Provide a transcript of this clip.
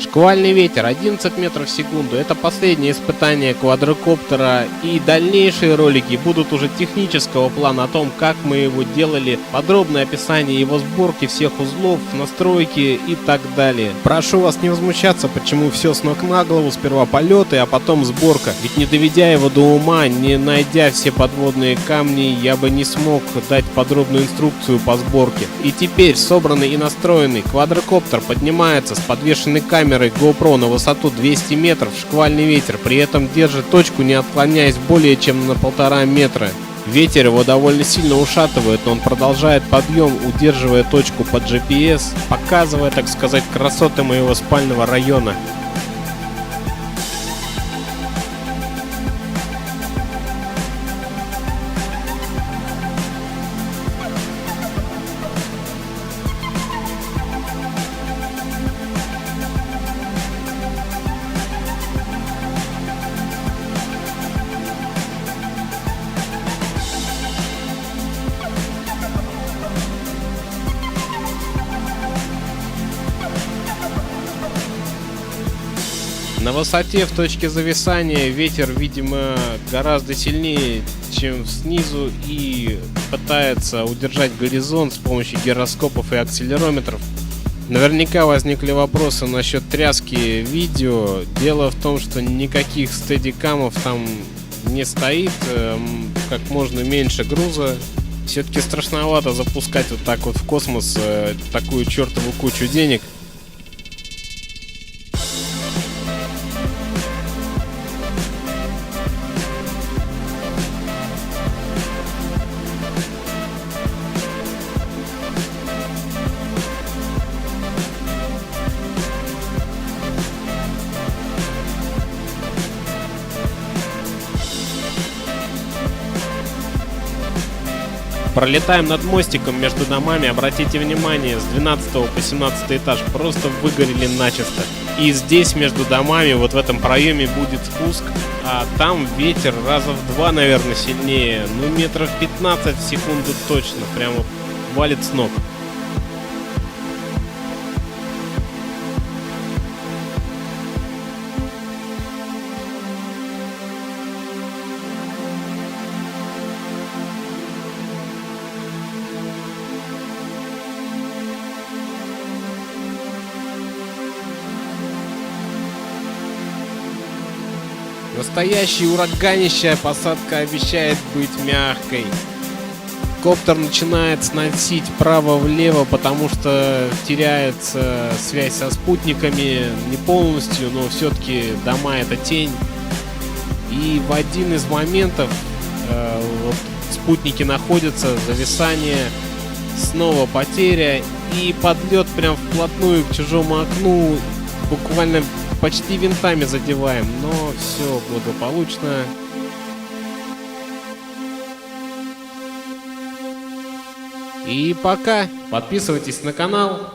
Шквальный ветер 11 метров в секунду. Это последнее испытание квадрокоптера, и дальнейшие ролики будут уже технического плана о том, как мы его делали, подробное описание его сборки, всех узлов, настройки и так далее. Прошу вас не возмущаться, почему все с ног на голову, сперва полеты, а потом сборка. Ведь не доведя его до ума, не найдя все подводные камни, я бы не смог дать подробную инструкцию по сборке. И теперь собранный и настроенный квадрокоптер поднимается с подвешенной камерой GoPro на высоту 200 метров в шквальный ветер, при этом держит точку, не отклоняясь более чем на 1,5 метра. Ветер его довольно сильно ушатывает, но он продолжает подъем, удерживая точку под GPS, показывая, так сказать, красоты моего спального района. На высоте в точке зависания ветер, видимо, гораздо сильнее, чем снизу, и пытается удержать горизонт с помощью гироскопов и акселерометров. Наверняка возникли вопросы насчет тряски видео. Дело в том, что никаких стедикамов там не стоит, как можно меньше груза. Все-таки страшновато запускать вот так вот в космос такую чертову кучу денег. Пролетаем над мостиком между домами. Обратите внимание, с 12 по 17 этаж просто выгорели начисто. И здесь между домами, вот в этом проеме, будет спуск, а там ветер раза в 2, наверное, сильнее. Ну, метров 15 в секунду точно, прямо валит с ног. Настоящий ураганище, посадка обещает быть мягкой. Коптер начинает сносить вправо-влево, потому что теряется связь со спутниками, не полностью, но все-таки дома — это тень. И в один из моментов вот, спутники находятся, зависание, снова потеря и подлет прям вплотную к чужому окну, буквально почти винтами задеваем, но все благополучно. И пока. Подписывайтесь на канал.